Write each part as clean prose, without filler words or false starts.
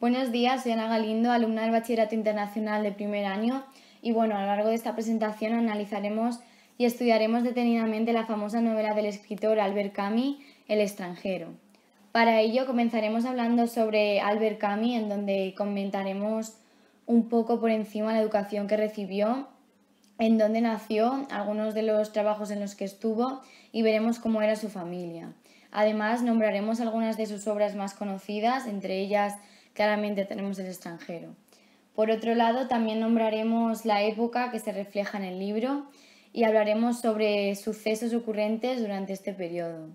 Buenos días, soy Ana Galindo, alumna del Bachillerato Internacional de primer año y a lo largo de esta presentación analizaremos y estudiaremos detenidamente la famosa novela del escritor Albert Camus, El extranjero. Para ello comenzaremos hablando sobre Albert Camus, en donde comentaremos un poco por encima la educación que recibió, en dónde nació, algunos de los trabajos en los que estuvo y veremos cómo era su familia. Además, nombraremos algunas de sus obras más conocidas, entre ellas claramente tenemos El extranjero. Por otro lado, también nombraremos la época que se refleja en el libro y hablaremos sobre sucesos ocurrentes durante este periodo.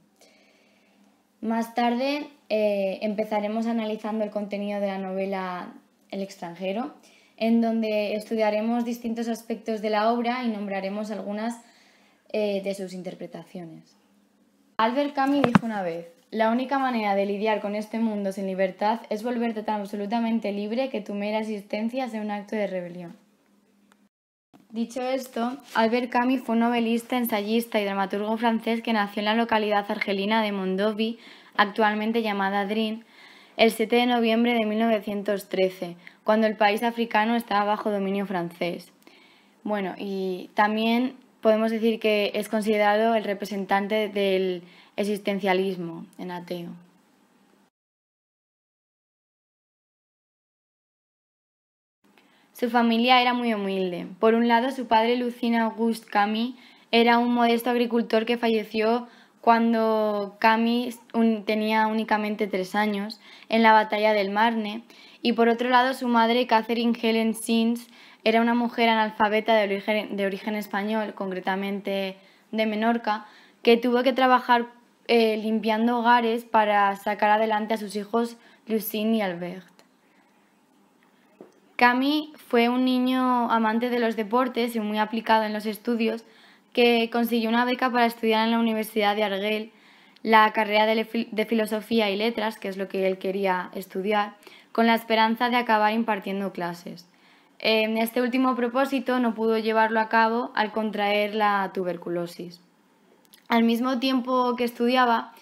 Más tarde empezaremos analizando el contenido de la novela El extranjero, en donde estudiaremos distintos aspectos de la obra y nombraremos algunas de sus interpretaciones. Albert Camus dijo una vez: la única manera de lidiar con este mundo sin libertad es volverte tan absolutamente libre que tu mera existencia sea un acto de rebelión. Dicho esto, Albert Camus fue un novelista, ensayista y dramaturgo francés que nació en la localidad argelina de Mondovì, actualmente llamada Drin, el 7 de noviembre de 1913, cuando el país africano estaba bajo dominio francés. Y también podemos decir que es considerado el representante del existencialismo en ateo. Su familia era muy humilde. Por un lado, su padre, Lucien Auguste Camus, era un modesto agricultor que falleció cuando Camus tenía únicamente 3 años en la batalla del Marne. Y por otro lado, su madre, Catherine Helen Sins, era una mujer analfabeta de origen español, concretamente de Menorca, que tuvo que trabajar limpiando hogares para sacar adelante a sus hijos Lucien y Albert. Camus fue un niño amante de los deportes y muy aplicado en los estudios, que consiguió una beca para estudiar en la Universidad de Argel la carrera de Filosofía y Letras, que es lo que él quería estudiar, con la esperanza de acabar impartiendo clases. En este último propósito no pudo llevarlo a cabo al contraer la tuberculosis. Al mismo tiempo que estudiaba,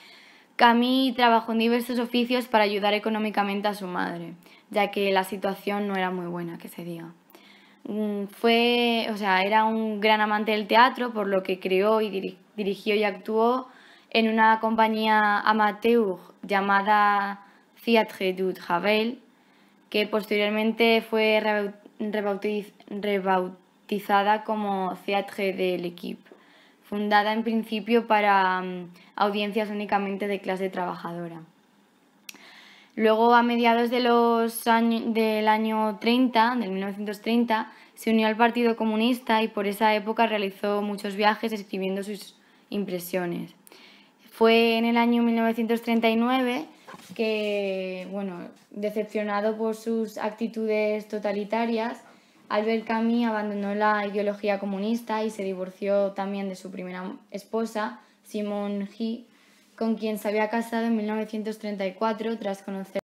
Camus trabajó en diversos oficios para ayudar económicamente a su madre, ya que la situación no era muy buena, que se diga. Era un gran amante del teatro, por lo que creó y dirigió y actuó en una compañía amateur llamada Théâtre du Ravel, que posteriormente fue rebautizada como Théâtre de l'Équipe, fundada en principio para audiencias únicamente de clase trabajadora. Luego, a mediados del año 30, del 1930, se unió al Partido Comunista y por esa época realizó muchos viajes escribiendo sus impresiones. Fue en el año 1939 que, decepcionado por sus actitudes totalitarias, Albert Camus abandonó la ideología comunista y se divorció también de su primera esposa, Simone Guy, con quien se había casado en 1934 tras conocer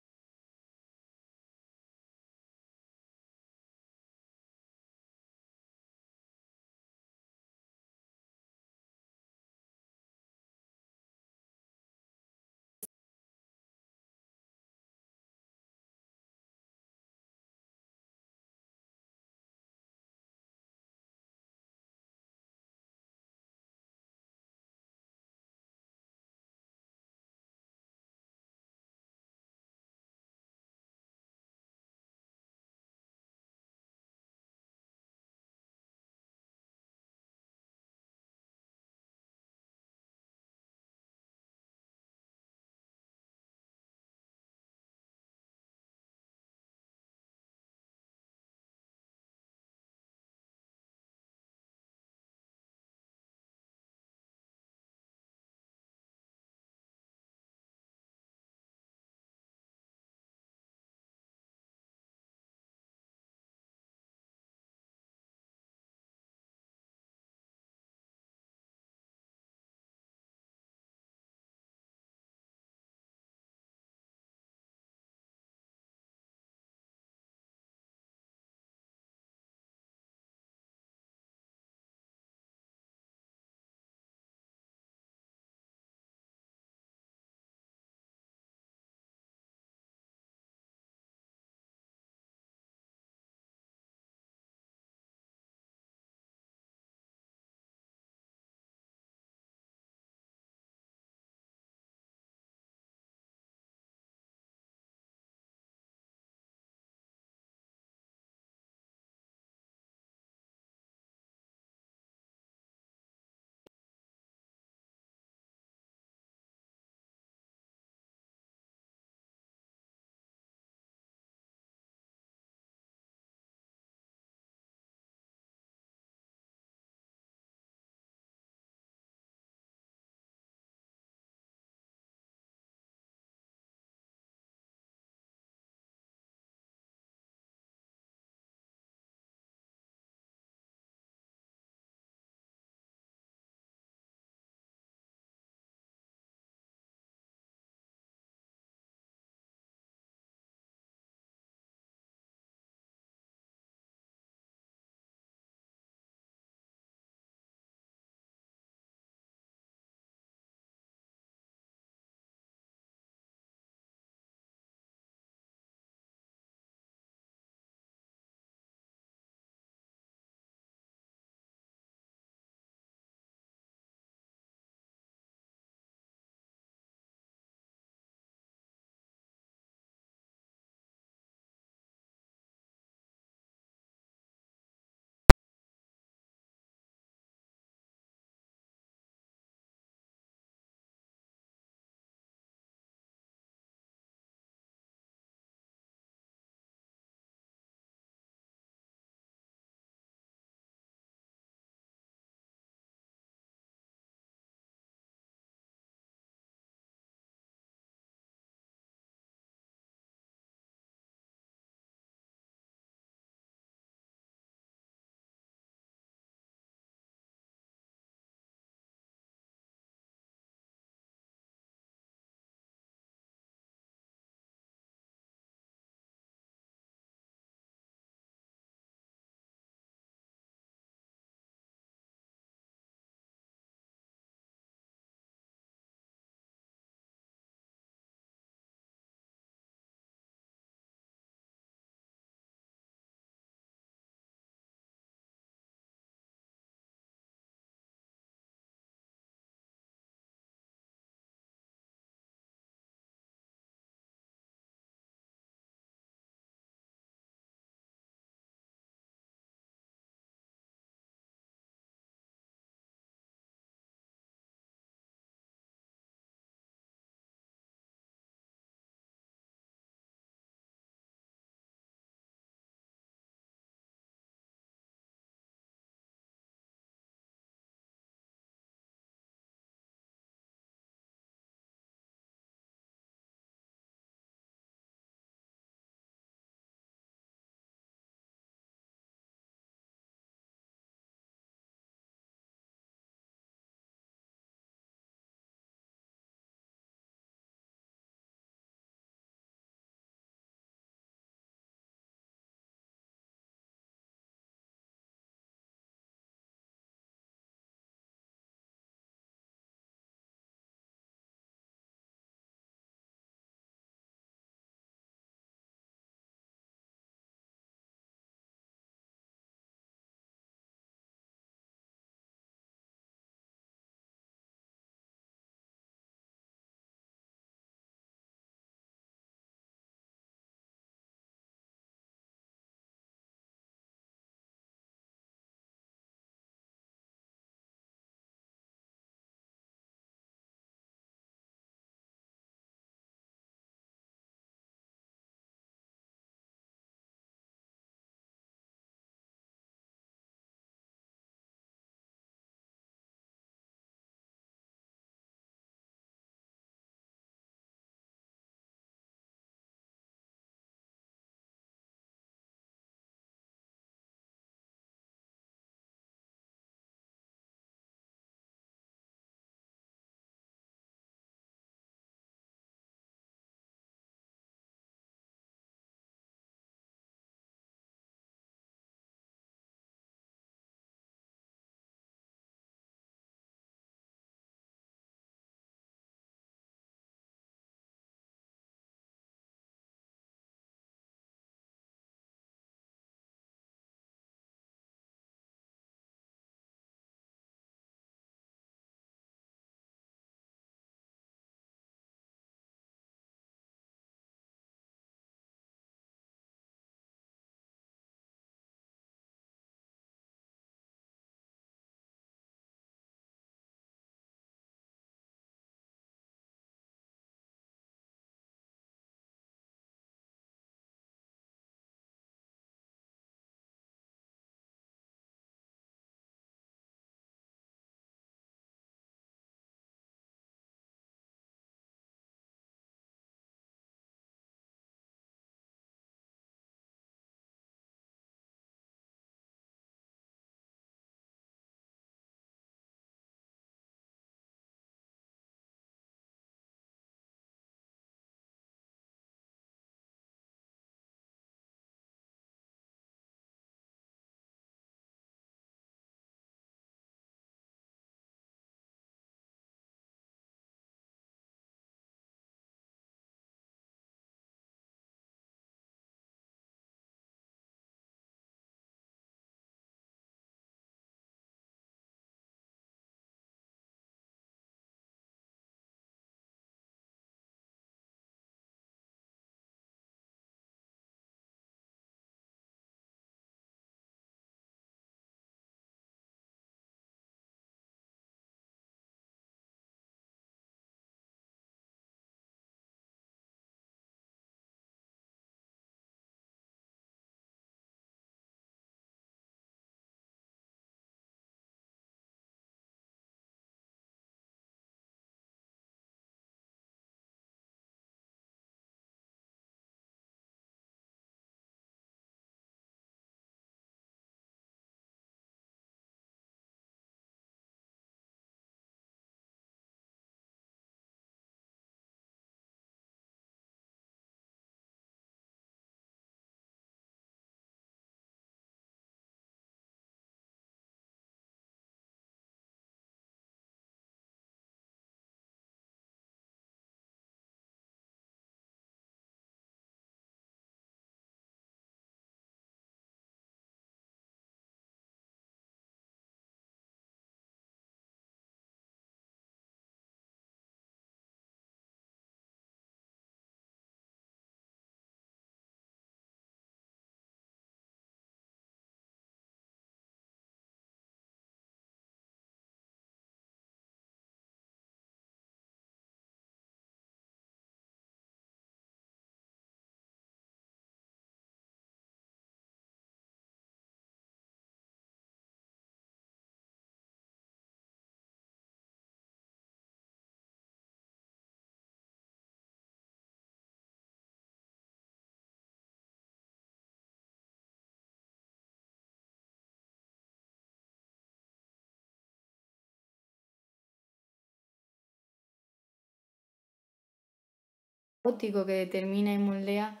caótico que determina y moldea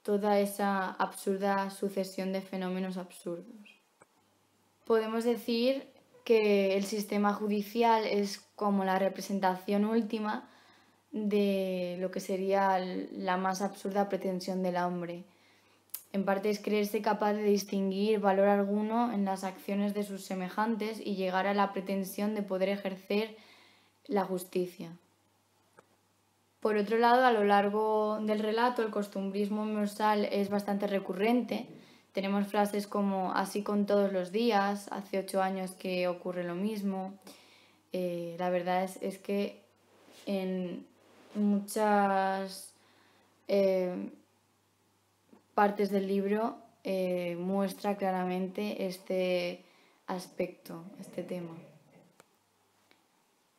toda esa absurda sucesión de fenómenos absurdos. Podemos decir que el sistema judicial es como la representación última de lo que sería la más absurda pretensión del hombre. En parte es creerse capaz de distinguir valor alguno en las acciones de sus semejantes y llegar a la pretensión de poder ejercer la justicia. Por otro lado, a lo largo del relato, el costumbrismo universal es bastante recurrente. Tenemos frases como así con todos los días, hace 8 años que ocurre lo mismo. La verdad es que en muchas partes del libro muestra claramente este aspecto, este tema.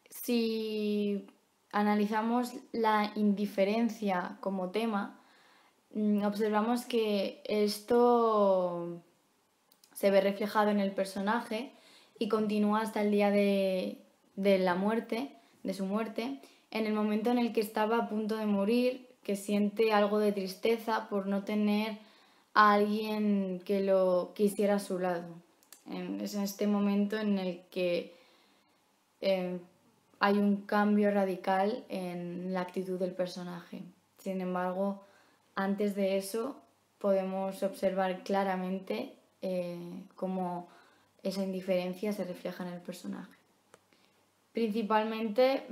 Si analizamos la indiferencia como tema, observamos que esto se ve reflejado en el personaje y continúa hasta el día de la muerte, de su muerte, en el momento en el que estaba a punto de morir, que siente algo de tristeza por no tener a alguien que lo quisiera a su lado. Es en este momento en el que hay un cambio radical en la actitud del personaje. Sin embargo, antes de eso podemos observar claramente cómo esa indiferencia se refleja en el personaje. Principalmente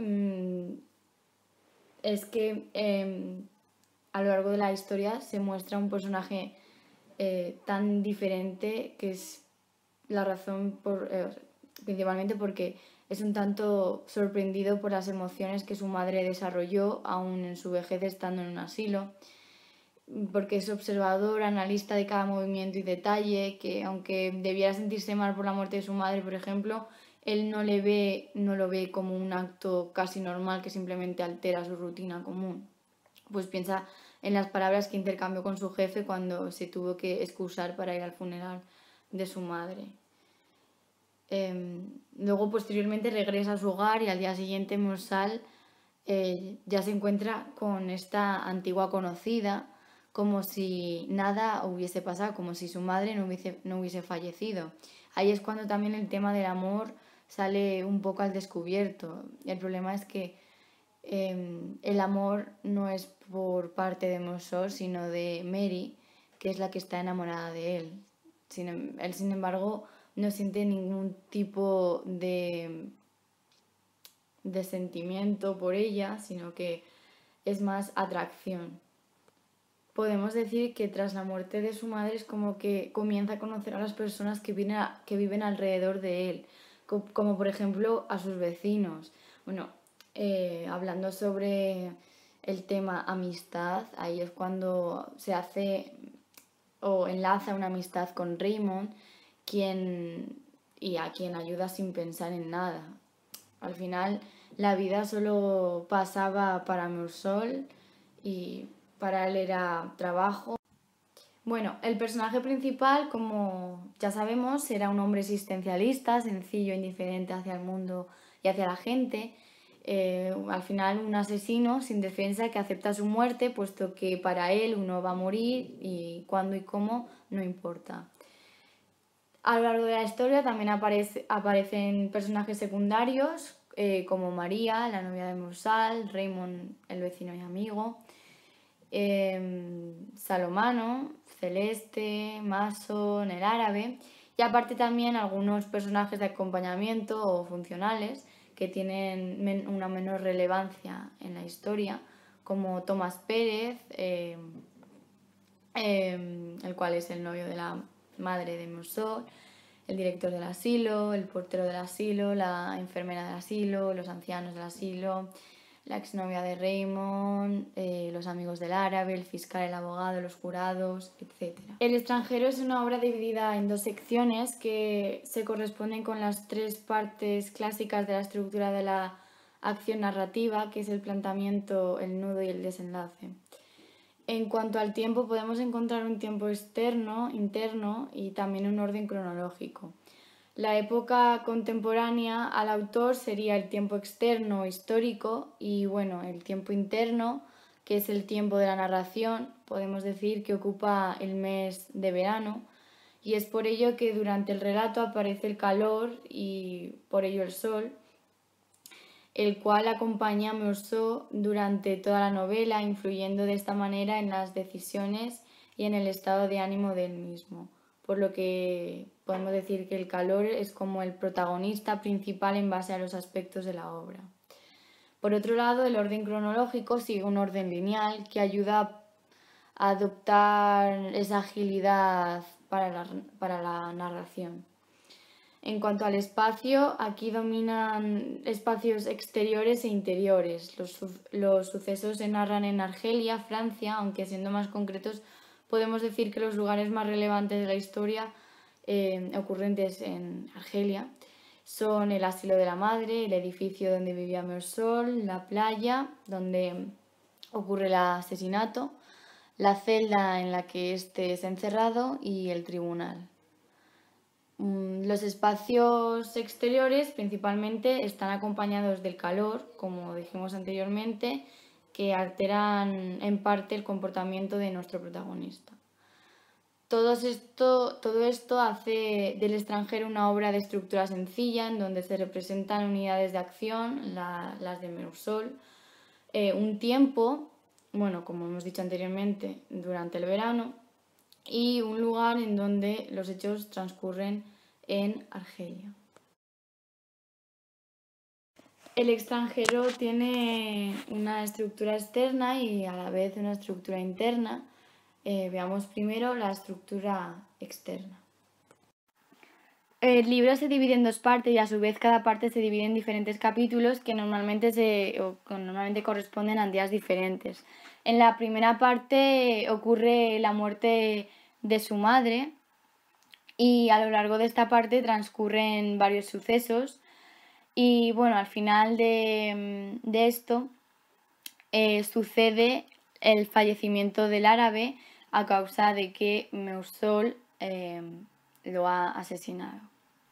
es que a lo largo de la historia se muestra un personaje tan diferente, que es la razón principalmente porque es un tanto sorprendido por las emociones que su madre desarrolló aún en su vejez estando en un asilo, porque es observador, analista de cada movimiento y detalle, que aunque debiera sentirse mal por la muerte de su madre, por ejemplo, él no lo ve como un acto casi normal que simplemente altera su rutina común. Pues piensa en las palabras que intercambió con su jefe cuando se tuvo que excusar para ir al funeral de su madre. Luego, posteriormente, regresa a su hogar y al día siguiente Mursal ya se encuentra con esta antigua conocida, como si nada hubiese pasado, como si su madre no hubiese fallecido. Ahí es cuando también el tema del amor sale un poco al descubierto. El problema es que el amor no es por parte de Mosor, sino de Mary, que es la que está enamorada de él. Él, sin embargo, no siente ningún tipo de sentimiento por ella, sino que es más atracción. Podemos decir que tras la muerte de su madre es como que comienza a conocer a las personas que viven alrededor de él, como por ejemplo a sus vecinos. Bueno, hablando sobre el tema amistad, ahí es cuando se hace o enlaza una amistad con Raymond, a quien ayuda sin pensar en nada. Al final la vida solo pasaba para Mursol y para él era trabajo. Bueno, el personaje principal, como ya sabemos, era un hombre existencialista, sencillo, indiferente hacia el mundo y hacia la gente. Al final un asesino sin defensa que acepta su muerte, puesto que para él uno va a morir y cuándo y cómo no importa. A lo largo de la historia también aparecen personajes secundarios como María, la novia de Mursal, Raymond, el vecino y amigo, Salomano, Celeste, Mason, el árabe, y aparte también algunos personajes de acompañamiento o funcionales que tienen una menor relevancia en la historia, como Tomás Pérez, el cual es el novio de la madre de Mursol, el director del asilo, el portero del asilo, la enfermera del asilo, los ancianos del asilo, la exnovia de Raymond, los amigos del árabe, el fiscal, el abogado, los jurados, etc. El extranjero es una obra dividida en 2 secciones que se corresponden con las 3 partes clásicas de la estructura de la acción narrativa, que es el planteamiento, el nudo y el desenlace. En cuanto al tiempo, podemos encontrar un tiempo externo, interno y también un orden cronológico. La época contemporánea al autor sería el tiempo externo histórico y bueno, el tiempo interno que es el tiempo de la narración, podemos decir que ocupa el mes de verano, y es por ello que durante el relato aparece el calor y por ello el sol, el cual acompaña a Meursault durante toda la novela, influyendo de esta manera en las decisiones y en el estado de ánimo del mismo, por lo que podemos decir que el calor es como el protagonista principal en base a los aspectos de la obra. Por otro lado, el orden cronológico sigue un orden lineal que ayuda a adoptar esa agilidad para la narración. En cuanto al espacio, aquí dominan espacios exteriores e interiores. Los sucesos se narran en Argelia, Francia, aunque siendo más concretos podemos decir que los lugares más relevantes de la historia ocurrentes en Argelia son el asilo de la madre, el edificio donde vivía Meursault, la playa donde ocurre el asesinato, la celda en la que éste es encerrado y el tribunal. Los espacios exteriores principalmente están acompañados del calor, como dijimos anteriormente, que alteran en parte el comportamiento de nuestro protagonista. Todo esto hace del extranjero una obra de estructura sencilla en donde se representan unidades de acción, las de Meursault, un tiempo, bueno, como hemos dicho anteriormente, durante el verano, y un lugar en donde los hechos transcurren en Argelia. El extranjero tiene una estructura externa y a la vez una estructura interna. Veamos primero la estructura externa. El libro se divide en dos partes y a su vez cada parte se divide en diferentes capítulos que normalmente corresponden a días diferentes. En la primera parte ocurre la muerte de su madre y a lo largo de esta parte transcurren varios sucesos y bueno, al final de esto sucede el fallecimiento del árabe a causa de que Meursault lo ha asesinado.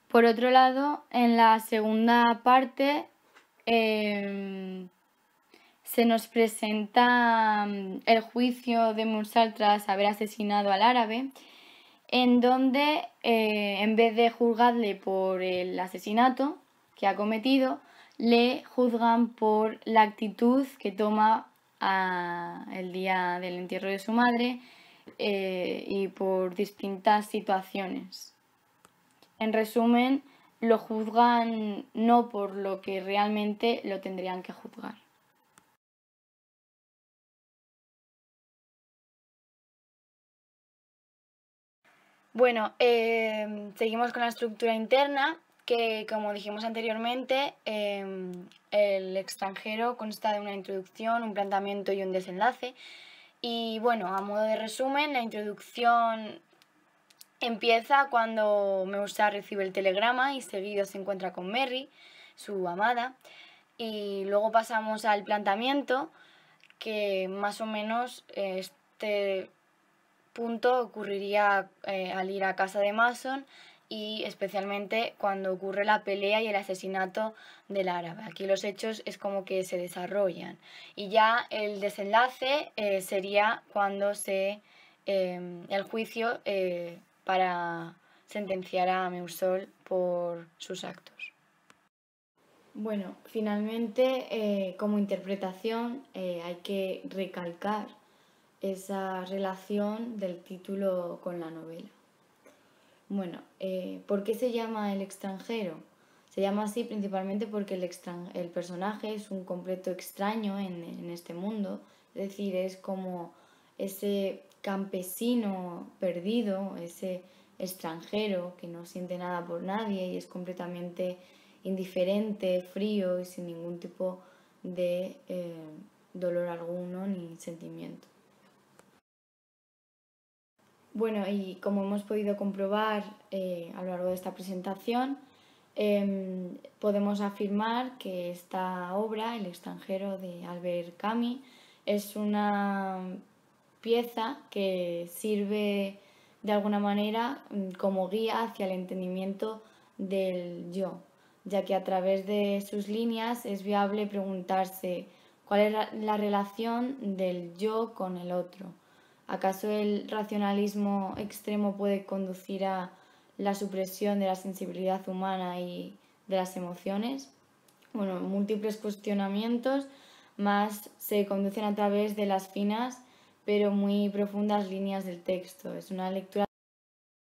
Por otro lado, en la segunda parte se nos presenta el juicio de Meursault tras haber asesinado al árabe, en donde en vez de juzgarle por el asesinato que ha cometido, le juzgan por la actitud que toma el día del entierro de su madre y por distintas situaciones. En resumen, lo juzgan no por lo que realmente lo tendrían que juzgar. Bueno, seguimos con la estructura interna, que como dijimos anteriormente, el extranjero consta de una introducción, un planteamiento y un desenlace. Y bueno, a modo de resumen, la introducción empieza cuando Meursault recibe el telegrama y seguido se encuentra con Merry, su amada. Y luego pasamos al planteamiento, que más o menos este punto ocurriría al ir a casa de Mason y especialmente cuando ocurre la pelea y el asesinato del árabe. Aquí los hechos es como que se desarrollan. Y ya el desenlace sería cuando el juicio para sentenciar a Meursault por sus actos. Bueno, finalmente como interpretación hay que recalcar esa relación del título con la novela. Bueno, ¿por qué se llama El extranjero? Se llama así principalmente porque el personaje es un completo extraño en este mundo, es decir, es como ese campesino perdido, ese extranjero que no siente nada por nadie y es completamente indiferente, frío y sin ningún tipo de dolor alguno ni sentimiento. Bueno, y como hemos podido comprobar a lo largo de esta presentación, podemos afirmar que esta obra, El extranjero de Albert Camus, es una pieza que sirve de alguna manera como guía hacia el entendimiento del yo, ya que a través de sus líneas es viable preguntarse ¿Cuál es la relación del yo con el otro? ¿Acaso el racionalismo extremo puede conducir a la supresión de la sensibilidad humana y de las emociones? Bueno, múltiples cuestionamientos más se conducen a través de las finas pero muy profundas líneas del texto. Es una lectura